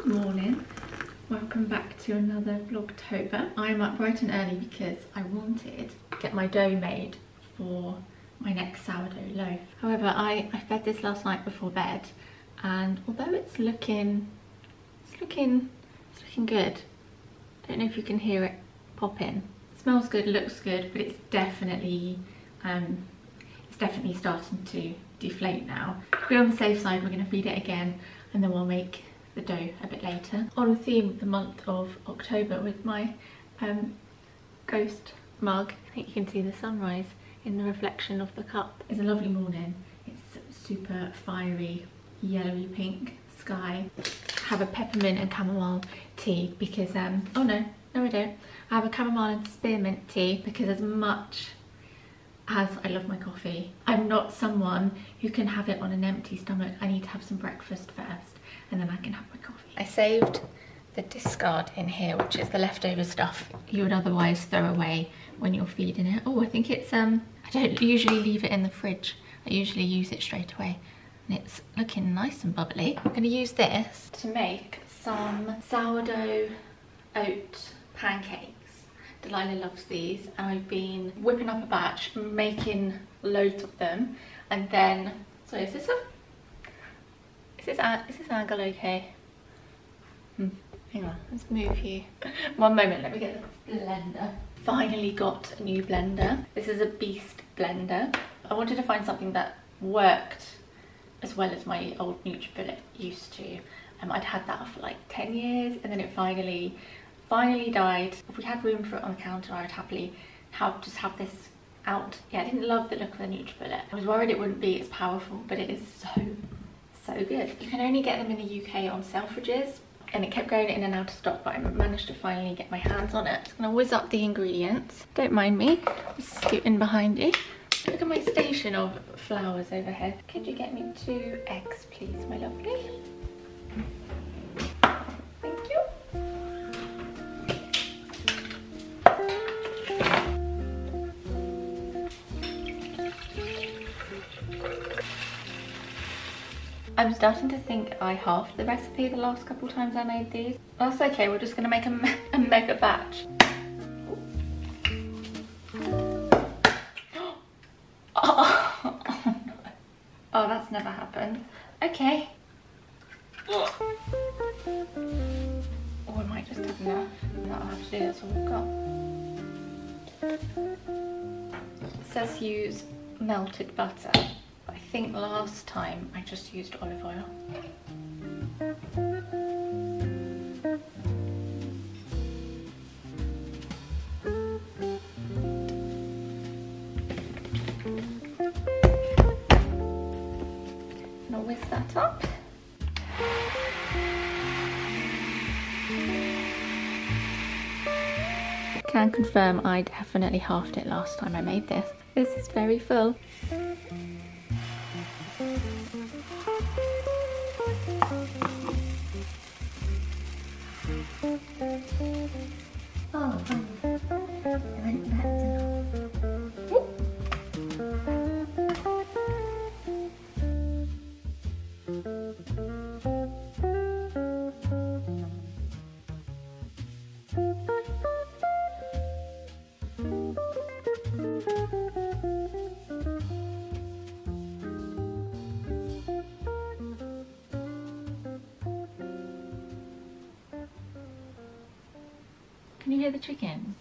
Good morning, welcome back to another Vlogtober. I'm up bright and early because I wanted to get my dough made for my next sourdough loaf. However, I fed this last night before bed, and although it's looking good, I don't know if you can hear it popping. It smells good, looks good, but it's definitely starting to deflate now. To be on the safe side, we're going to feed it again, and then we'll make the dough a bit later. On theme with the month of October with my ghost mug. I think you can see the sunrise in the reflection of the cup. It's a lovely morning. It's super fiery, yellowy pink sky. I have a peppermint and chamomile tea because, oh no I don't. I have a chamomile and spearmint tea because as much as I love my coffee, I'm not someone who can have it on an empty stomach. I need to have some breakfast first and then I can have my coffee. I saved the discard in here, which is the leftover stuff you would otherwise throw away when you're feeding it. Oh, I think it's, I don't usually leave it in the fridge. I usually use it straight away. And it's looking nice and bubbly. I'm gonna use this to make some sourdough oat pancakes. Delilah loves these, and I've been whipping up a batch, making loads of them, and then, so is this angle okay? Hang on, let's move you. One moment, let me get the blender. Finally got a new blender. This is a Beast blender. I wanted to find something that worked as well as my old NutriBullet used to. I'd had that for like 10 years, and then it finally died. If we had room for it on the counter, I would happily just have this out. Yeah, I didn't love the look of the NutriBullet. I was worried it wouldn't be as powerful, but it is so good. You can only get them in the UK on Selfridges, and it kept going in and out of stock, but I managed to finally get my hands on it. I'm gonna whiz up the ingredients. Don't mind me, I'm scooting behind you. Look at my station of flowers overhead. Could you get me 2 eggs, please, my lovely? Thank you. I'm starting to think I halved the recipe the last couple times I made these. That's okay, we're just gonna make a mega batch. Oh, that's never happened. Okay. Oh, I might just have enough. That'll have to do, that's all we've got. It says use melted butter. I think last time I just used olive oil. And I'll whisk that up. Can confirm I definitely halved it last time I made this. This is very full. Can you hear the chickens?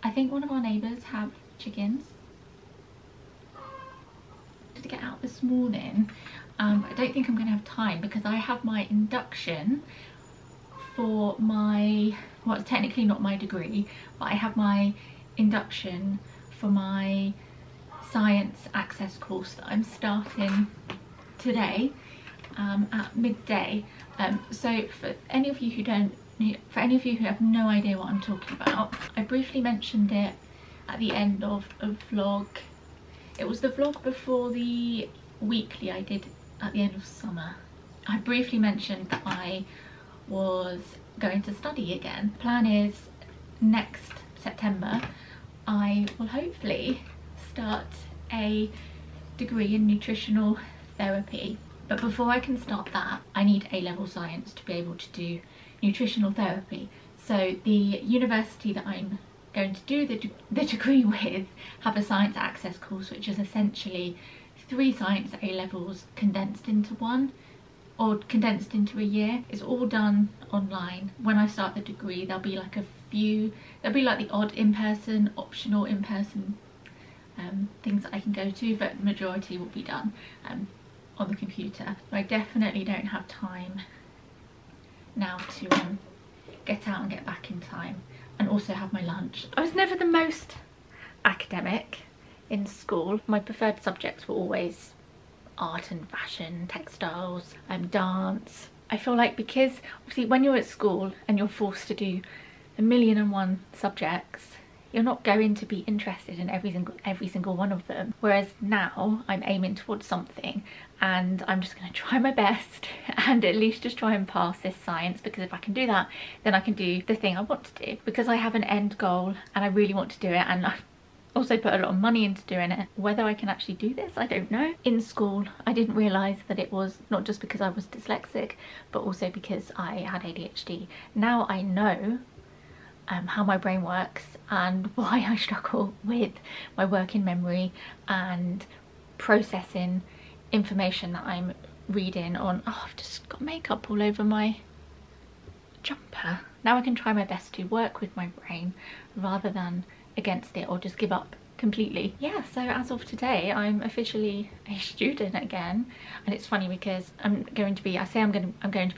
I think one of our neighbours have chickens. To get out this morning, I don't think I'm going to have time because I have my induction for my, well, it's technically not my degree, but I have my induction for my science access course that I'm starting today at midday. So for any of you who have no idea what I'm talking about, I briefly mentioned it at the end of a vlog. It was the vlog before the weekly I did at the end of summer. I briefly mentioned that I was going to study again. Plan is next September I will hopefully start a degree in nutritional therapy. But before I can start that, I need A-level science to be able to do nutritional therapy. So the university that I'm going to do the degree with have a science access course, which is essentially 3 science A-levels condensed into one, or condensed into a year. It's all done online. When I start the degree, there'll be like there'll be like the odd in-person, optional in-person things that I can go to, but the majority will be done on the computer. I definitely don't have time now to get out and get back in time and also have my lunch. I was never the most academic in school. My preferred subjects were always art and fashion, textiles, dance. I feel like because obviously when you're at school and you're forced to do 1,000,001 subjects, you're not going to be interested in every single one of them. Whereas now I'm aiming towards something and I'm just going to try my best and at least just try and pass this science, because if I can do that, then I can do the thing I want to do, because I have an end goal and I really want to do it, and I've also put a lot of money into doing it. Whether I can actually do this, I don't know. In school, I didn't realise that it was not just because I was dyslexic, but also because I had ADHD. Now I know how my brain works and why I struggle with my working memory and processing information that I'm reading on. Oh, I've just got makeup all over my jumper. Now I can try my best to work with my brain rather than against it or just give up completely. Yeah, so as of today I'm officially a student again, and it's funny because I'm going to be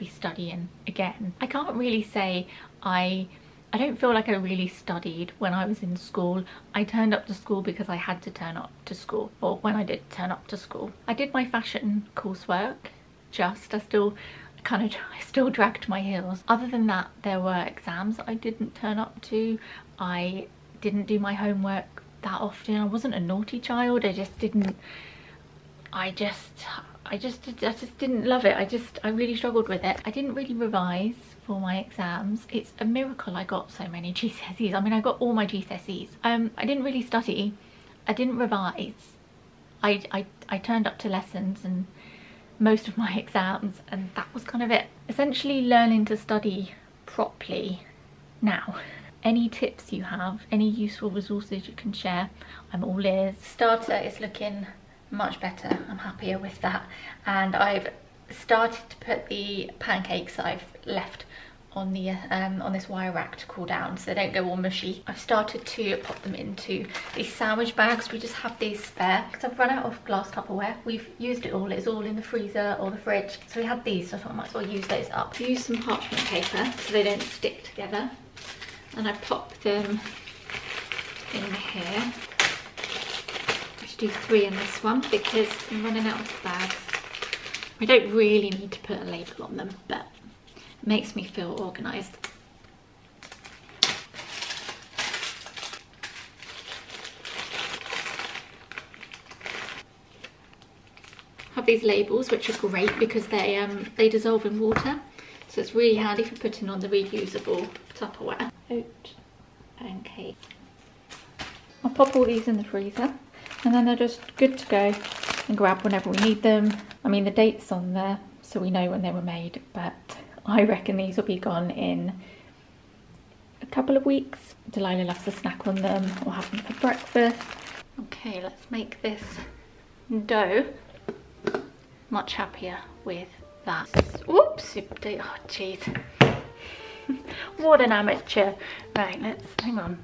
studying again. I can't really say I don't feel like I really studied when I was in school. I turned up to school because I had to turn up to school, or when I did turn up to school. I did my fashion coursework, I still dragged my heels. Other than that, there were exams that I didn't turn up to. I didn't do my homework that often. I wasn't a naughty child, I just didn't love it. I really struggled with it. I didn't really revise for my exams. It's a miracle I got so many GCSEs. I mean, I got all my GCSEs. I didn't really study. I didn't revise. I turned up to lessons and most of my exams, and that was kind of it. Essentially learning to study properly now. Any tips you have, any useful resources you can share, I'm all ears. Starter is looking much better. I'm happier with that, and I've started to put the pancakes that I've left on the on this wire rack to cool down so they don't go all mushy. I've started to pop them into these sandwich bags. We just have these spare because I've run out of glass Tupperware. We've used it all. It's all in the freezer or the fridge, so we had these, so I thought I might as well use those up. I use some parchment paper so they don't stick together, and I pop them in here. I should do 3 in this one because I'm running out of bags. I don't really need to put a label on them, but it makes me feel organised. Have these labels, which are great because they dissolve in water, so it's really handy for putting on the reusable Tupperware. Oat pancake. I'll pop all these in the freezer, and then they're just good to go and grab whenever we need them. I mean, the date's on there so we know when they were made, but I reckon these will be gone in a couple of weeks. Delilah loves to snack on them or have them for breakfast. Okay, let's make this dough. Much happier with that. Oops, oh jeez. What an amateur. Right, let's, hang on.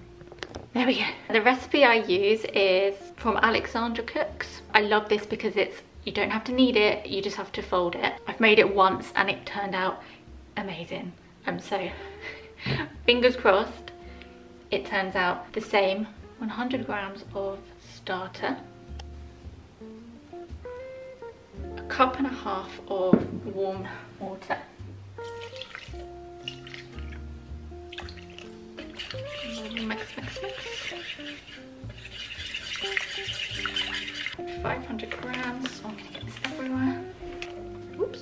There we go. The recipe I use is from Alexandra Cooks. I love this because you don't have to knead it, you just have to fold it. I've made it once and it turned out amazing. So fingers crossed it turns out the same. 100 grams of starter, 1.5 cups of warm water, mix. 500 grams. Oh, I'm gonna get this everywhere. Whoops.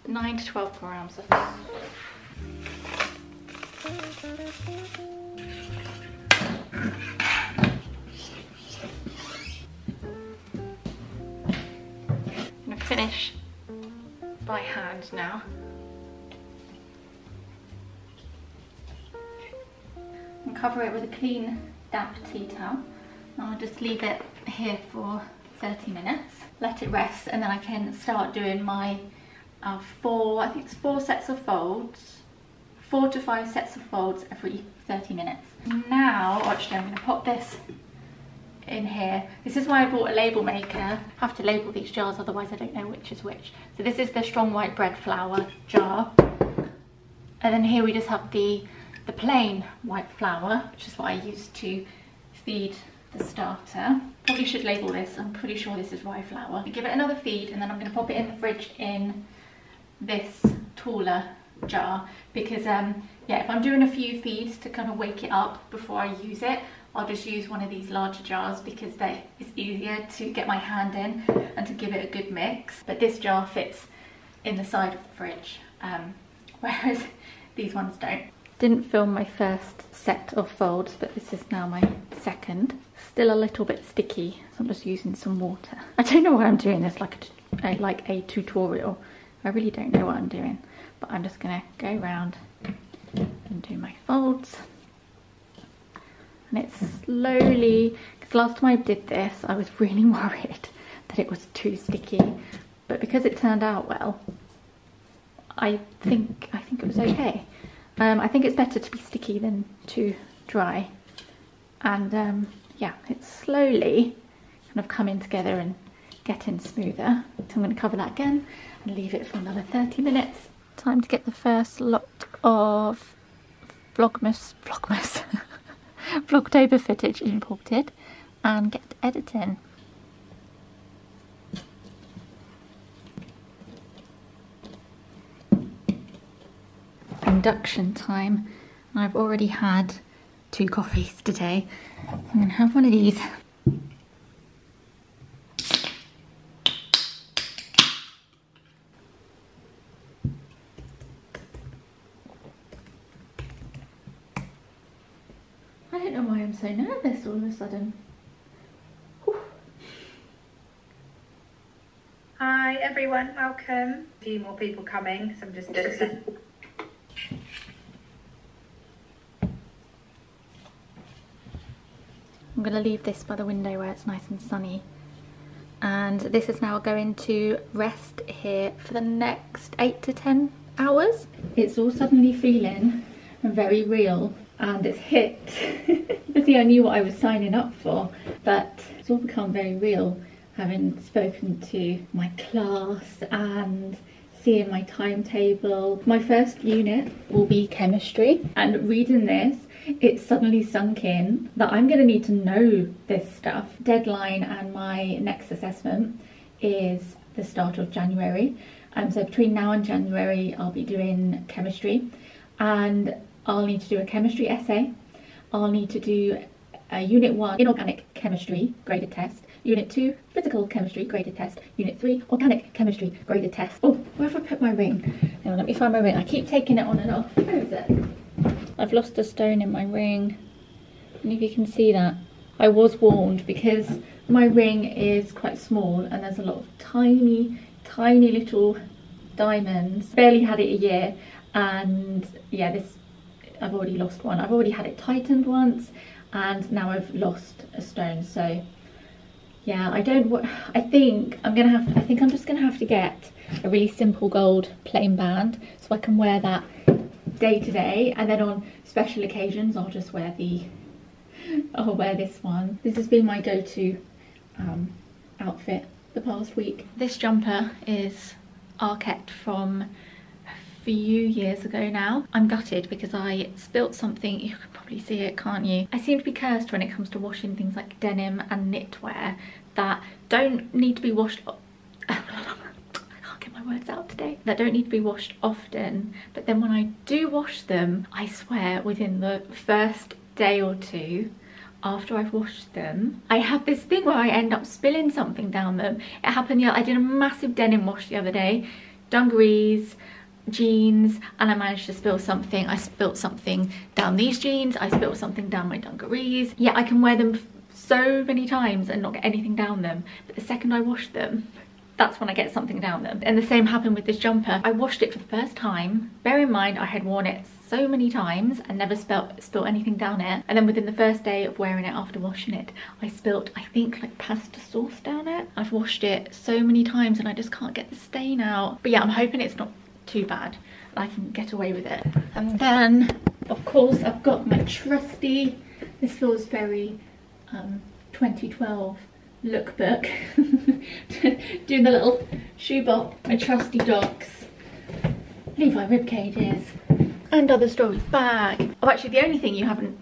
9 to 12 grams of this. finish by hand now. And cover it with a clean, damp tea towel. And I'll just leave it here for 30 minutes. Let it rest, and then I can start doing my I think it's 4 sets of folds. 4 to 5 sets of folds every 30 minutes. Now, actually I'm going to pop this in here. This is why I bought a label maker. I have to label these jars, otherwise I don't know which is which. So this is the strong white bread flour jar. And then here we just have the plain white flour, which is what I use to feed the starter. Probably should label this. I'm pretty sure this is rye flour. Give it another feed, and then I'm going to pop it in the fridge in this taller jar, because yeah, if I'm doing a few feeds to kind of wake it up before I use it, I'll just use one of these larger jars, because it's easier to get my hand in and to give it a good mix. But this jar fits in the side of the fridge, whereas these ones don't. Didn't film my first set of folds, but this is now my second. Still a little bit sticky, so I'm just using some water. I don't know why I'm doing this like a tutorial. I really don't know what I'm doing, but I'm just gonna go around and do my folds. And it's slowly, because last time I did this, I was really worried that it was too sticky, but because it turned out well, I think it was okay. I think it's better to be sticky than too dry, and yeah, it's slowly kind of coming together and getting smoother. So I'm going to cover that again and leave it for another 30 minutes. Time to get the first lot of Vlogtober footage imported and get editing. Induction time. I've already had 2 coffees today. I'm going to have one of these. I don't know why I'm so nervous all of a sudden. Whew. Hi everyone, welcome. A few more people coming, so I'm just I'm going to leave this by the window where it's nice and sunny, and this is now going to rest here for the next 8 to 10 hours. It's all suddenly feeling very real, and it's hit. See, I knew what I was signing up for, but it's all become very real, having spoken to my class and seeing my timetable. My first unit will be chemistry, and reading this, it suddenly sunk in that I'm going to need to know this stuff. Deadline and my next assessment is the start of January, so between now and January I'll be doing chemistry, and I'll need to do a chemistry essay. I'll need to do a Unit 1 inorganic chemistry graded test, Unit 2 physical chemistry graded test, Unit 3 organic chemistry graded test. Oh, where have I put my ring? Hang on, let me find my ring. I keep taking it on and off. Where is it? I've lost a stone in my ring. I don't know if you can see that. I was warned, because my ring is quite small and there's a lot of tiny little diamonds. Barely had it a year, and yeah, I've already lost one. I've already had it tightened once, and now I've lost a stone. So yeah, I think I'm just gonna have to get a really simple gold plain band, so I can wear that day to day, and then on special occasions I'll just wear this one. This has been my go-to outfit the past week. This jumper is Arket from a few years ago now. I'm gutted because I spilt something. You can probably see it, can't you? I seem to be cursed when it comes to washing things like denim and knitwear that don't need to be washed words out today, that don't need to be washed often, but then when I do wash them, I swear within the first day or two after I've washed them, I have this thing where I end up spilling something down them. It happened, yeah, I did a massive denim wash the other day, dungarees, jeans, and I managed to spill something. I spilled something down these jeans, I spilled something down my dungarees. Yeah, I can wear them so many times and not get anything down them, but the second I wash them, that's when I get something down them. And the same happened with this jumper. I washed it for the first time. Bear in mind, I had worn it so many times and never spilt anything down it. And then within the first day of wearing it after washing it, I spilt, I think, like pasta sauce down it. I've washed it so many times and I just can't get the stain out. But yeah, I'm hoping it's not too bad and I can get away with it. And then, of course, I've got my trusty, this feels very 2012 lookbook. Doing the little shoe box, my trusty Docs, Levi rib cages, and other stories bag. Oh, actually the only thing you haven't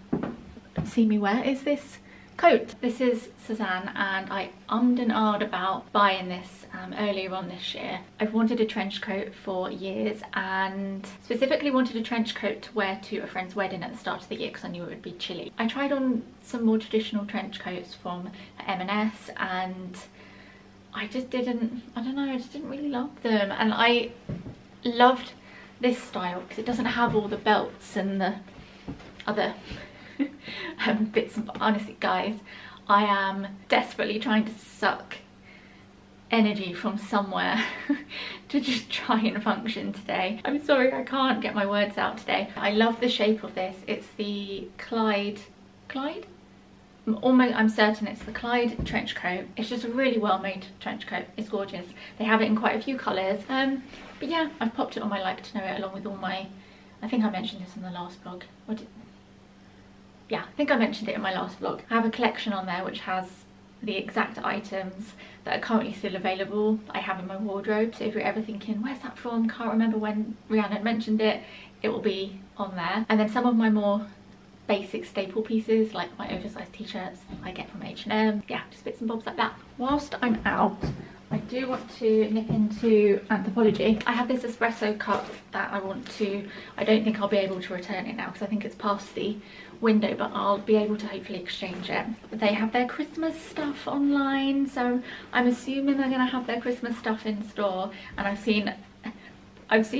seen me wear is this coat. This is Suzanne, and I ummed and ahed about buying this earlier on this year. I've wanted a trench coat for years, and specifically wanted a trench coat to wear to a friend's wedding at the start of the year because I knew it would be chilly. I tried on some more traditional trench coats from M&S and I just didn't, I don't know, I just didn't really love them. And I loved this style because it doesn't have all the belts and the other bits and honestly guys, I am desperately trying to suck energy from somewhere to just try and function today. I'm sorry I can't get my words out today. I love the shape of this. It's the Clyde? I'm certain it's the Clyde trench coat. It's just a really well made trench coat. It's gorgeous. They have it in quite a few colours. But yeah, I've popped it on my like to know it along with all my, I think I mentioned this in the last vlog. Yeah, I think I mentioned it in my last vlog. I have a collection on there which has the exact items that are currently still available I have in my wardrobe. So if you're ever thinking, where's that from? Can't remember when Rhiannon mentioned it, it will be on there. And then some of my more basic staple pieces like my oversized t-shirts I get from H&M. Yeah, just bits and bobs like that. Whilst I'm out, I do want to nip into Anthropologie. I have this espresso cup that I don't think I'll be able to return it now because I think it's past the window, but I'll be able to hopefully exchange it. They have their Christmas stuff online, so I'm assuming they're gonna have their Christmas stuff in store, and I've seen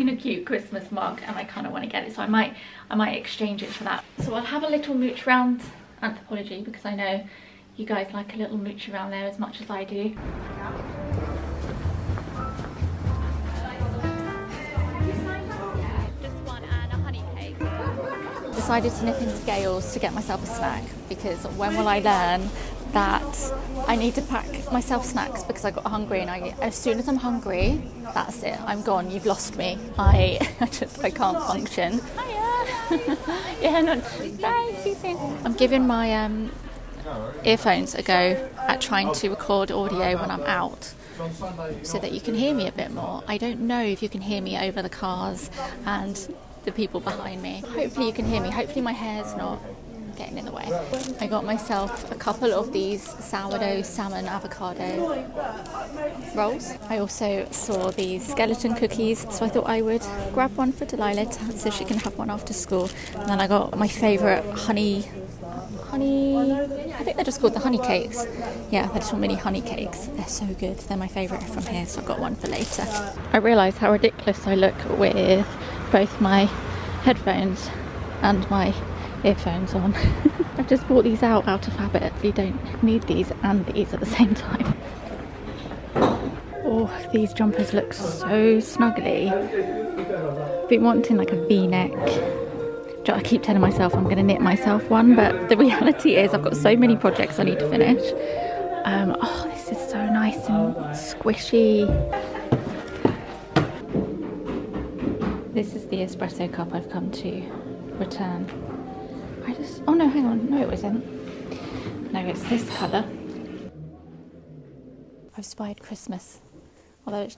a cute Christmas mug and I kind of want to get it, so I might exchange it for that. So I'll have a little mooch around Anthropologie because I know you guys like a little mooch around there as much as I do. Just one and a honey cake. Decided to nip into Gales to get myself a snack because when will I learn that I need to pack myself snacks because I got hungry, and as soon as I'm hungry, that's it, I'm gone, you've lost me. I can't function. Hiya. Yeah, no, bye, see you soon. I'm giving my earphones a go at trying to record audio when I'm out so that you can hear me a bit more. I don't know if you can hear me over the cars and the people behind me. Hopefully you can hear me. Hopefully my hair's not getting in the way. I got myself a couple of these sourdough salmon avocado rolls. I also saw these skeleton cookies, so I thought I would grab one for Delilah so she can have one after school. And then I got my favourite honey, I think they're just called the honey cakes. Yeah, they're little mini honey cakes. They're so good. They're my favourite from here, so I've got one for later. I realise how ridiculous I look with both my headphones and my earphones on. I've just brought these out of habit. You don't need these and these at the same time. Oh, these jumpers look so snuggly. I've been wanting like a V-neck. I keep telling myself I'm going to knit myself one, but the reality is I've got so many projects I need to finish. Oh, this is so nice and squishy. This is the espresso cup I've come to return. Oh no, hang on, no it isn't. No, it's this colour. I've spied Christmas, although it's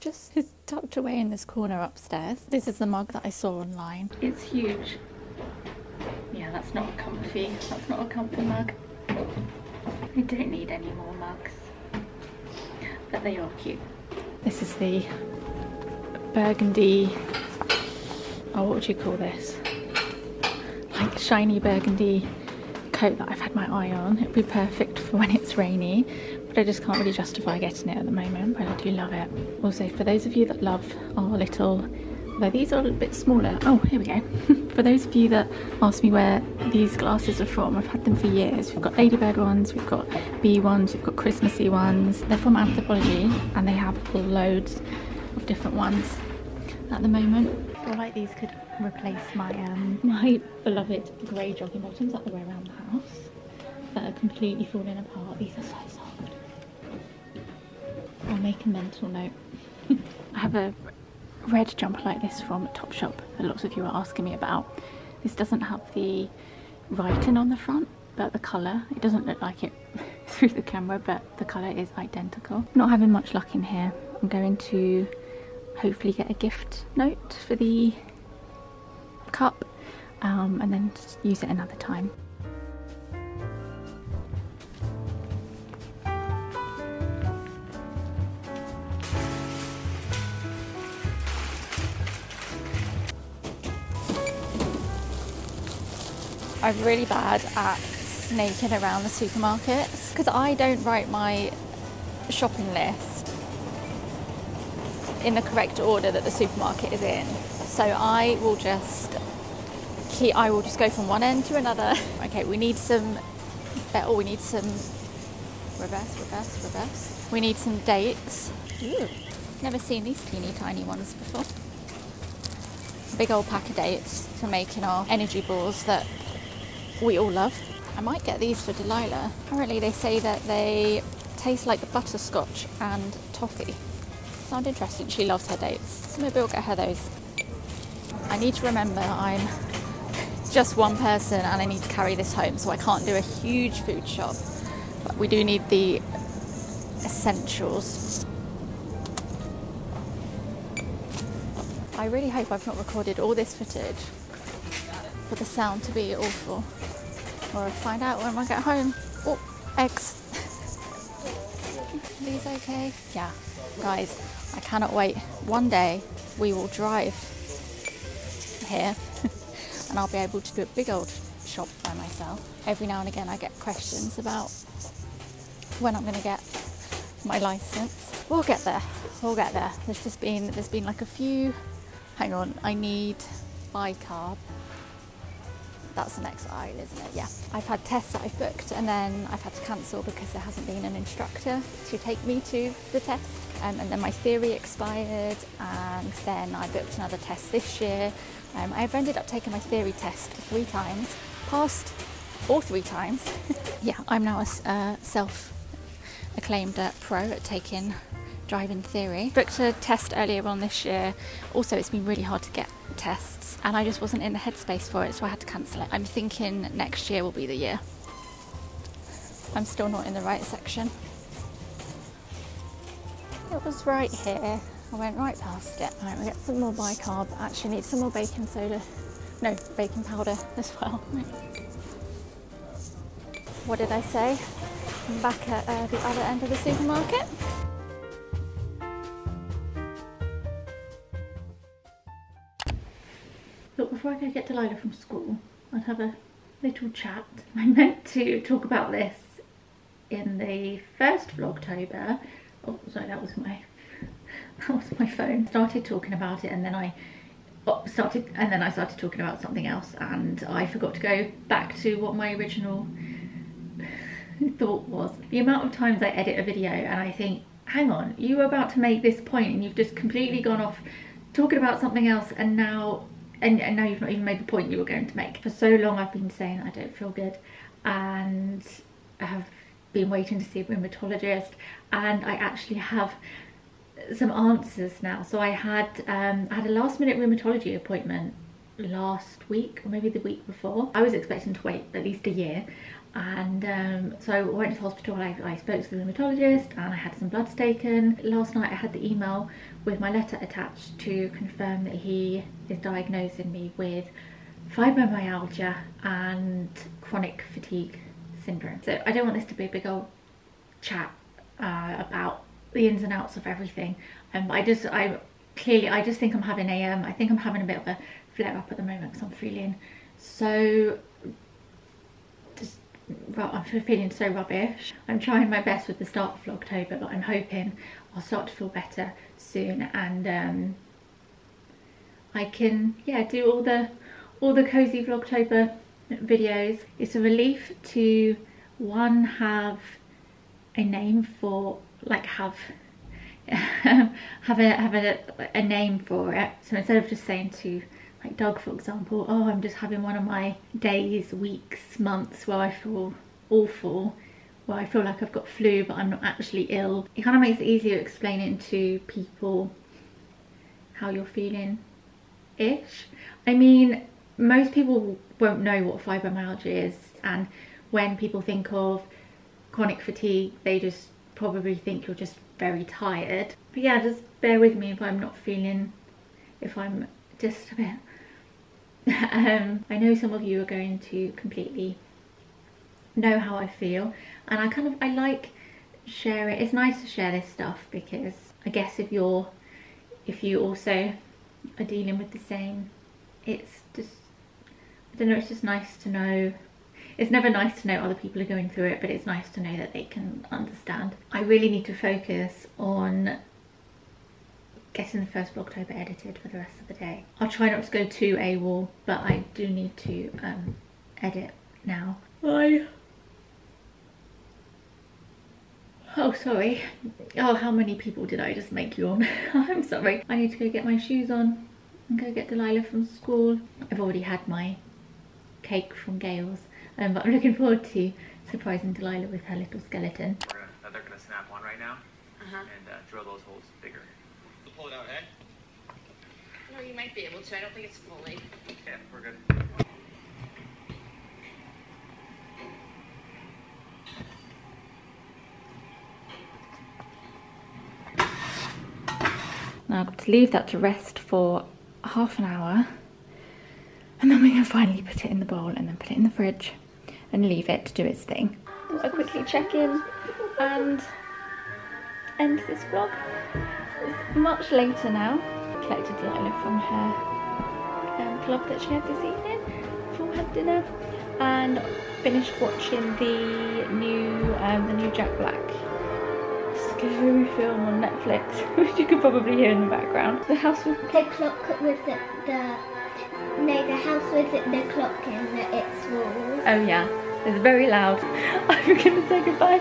tucked away in this corner upstairs. This is the mug that I saw online. It's huge. Yeah, that's not a comfy mug. I don't need any more mugs, but they are cute. This is the burgundy, oh, what would you call this? Like shiny burgundy coat that I've had my eye on. It'd be perfect for when it's rainy, but I just can't really justify getting it at the moment, but I do love it. Also, for those of you that love our little Though these are a bit smaller. Oh, here we go. For those of you that ask me where these glasses are from, I've had them for years. We've got ladybird ones, we've got bee ones, we've got Christmassy ones. They're from Anthropologie and they have loads of different ones at the moment. I feel like these could replace my my beloved grey jogging bottoms that I wear around the house that are completely falling apart. These are so soft. I'll make a mental note. I have a red jumper like this from Topshop that lots of you are asking me about. This doesn't have the writing on the front, but the colour, it doesn't look like it through the camera, but the colour is identical. Not having much luck in here. I'm going to hopefully get a gift note for the cup and then just use it another time. I'm really bad at snaking around the supermarkets because I don't write my shopping list in the correct order that the supermarket is in. So I will just go from one end to another. Okay, we need some reverse. We need some dates. Ooh, never seen these teeny tiny ones before. Big old pack of dates for making our energy balls that we all love. I might get these for Delilah. Apparently they say that they taste like butterscotch and toffee. Sound interesting, she loves her dates. So maybe I'll get her those. I need to remember I'm just one person and I need to carry this home, so I can't do a huge food shop. But we do need the essentials. I really hope I've not recorded all this footage for the sound to be awful. Or I'll find out when I get home. Oh, eggs. Are these okay? Yeah. Guys, I cannot wait. One day we will drive here and I'll be able to do a big old shop by myself. Every now and again I get questions about when I'm going to get my license. We'll get there. We'll get there. There's been like a few. Hang on, I need bicarb. That's the next aisle, isn't it? Yeah. I've had tests that I've booked and then I've had to cancel because there hasn't been an instructor to take me to the test. And then my theory expired and then I booked another test this year. I've ended up taking my theory test 3 times, passed all 3 times. Yeah, I'm now a self-acclaimed pro at taking driving theory. Booked a test earlier on this year. Also, it's been really hard to get tests and I just wasn't in the headspace for it, so I had to cancel it. I'm thinking next year will be the year. I'm still not in the right section. It was right here. I went right past it. Right, we'll get some more bicarb. Actually need some more baking soda. No, baking powder as well. What did I say? I'm back at the other end of the supermarket. Look, before I go get Delilah from school, I'd have a little chat. I meant to talk about this in the first Vlogtober. Oh, sorry, that was my phone. Started talking about it, and then I started talking about something else, and I forgot to go back to what my original thought was. The amount of times I edit a video and I think, hang on, you were about to make this point and you've just completely gone off talking about something else, and now you've not even made the point you were going to make. For so long I've been saying I don't feel good and I have been waiting to see a rheumatologist, and I actually have some answers now. So I had a last minute rheumatology appointment last week, or maybe the week before. I was expecting to wait at least a year, and so I went to the hospital. I spoke to the rheumatologist and I had some bloods taken. Last night I had the email with my letter attached to confirm that he is diagnosing me with fibromyalgia and chronic fatigue syndrome. So I don't want this to be a big old chat about the ins and outs of everything. I just think I'm having I think I'm having a bit of a flare up at the moment because I'm feeling so rubbish. I'm trying my best with the start of Vlogtober, but I'm hoping I'll start to feel better soon, and I can, yeah, do all the cozy Vlogtober videos. It's a relief to have a name for, like, have a name for it. So instead of just saying to, like, Doug, for example, oh, I'm just having one of my days, weeks, months where I feel awful, where I feel like I've got flu but I'm not actually ill. It kind of makes it easier explaining to people how you're feeling ish. I mean, most people won't know what fibromyalgia is, and when people think of chronic fatigue they just probably think you're just very tired. But yeah, just bear with me if I'm not feeling, if I'm just a bit I know some of you are going to completely know how I feel, and I like sharing. It's nice to share this stuff because I guess if you also are dealing with the same, it's just, I don't know, it's just nice to know. It's never nice to know other people are going through it, but it's nice to know that they can understand. I really need to focus on getting the first Vlogtober edited for the rest of the day. I'll try not to go too AWOL, but I do need to edit now. Oh, sorry. Oh, how many people did I just make yawn? I'm sorry. I need to go get my shoes on and go get Delilah from school. I've already had my cake from Gail's, but I'm looking forward to surprising Delilah with her little skeleton. They're gonna snap on right now and drill those holes bigger. Pull it out, eh? No, you might be able to. I don't think it's fully. Yeah, we're good. Now I've got to leave that to rest for half an hour, and then we can finally put it in the bowl and then put it in the fridge and leave it to do its thing. I'll quickly check in and end this vlog. It's much later now. I collected Delilah from her club that she had this evening before we had dinner, and finished watching the new Jack Black scary film on Netflix, which you could probably hear in the background. The house with the clock with the house with the clock in its walls. Oh yeah, it's very loud. I'm gonna say goodbye.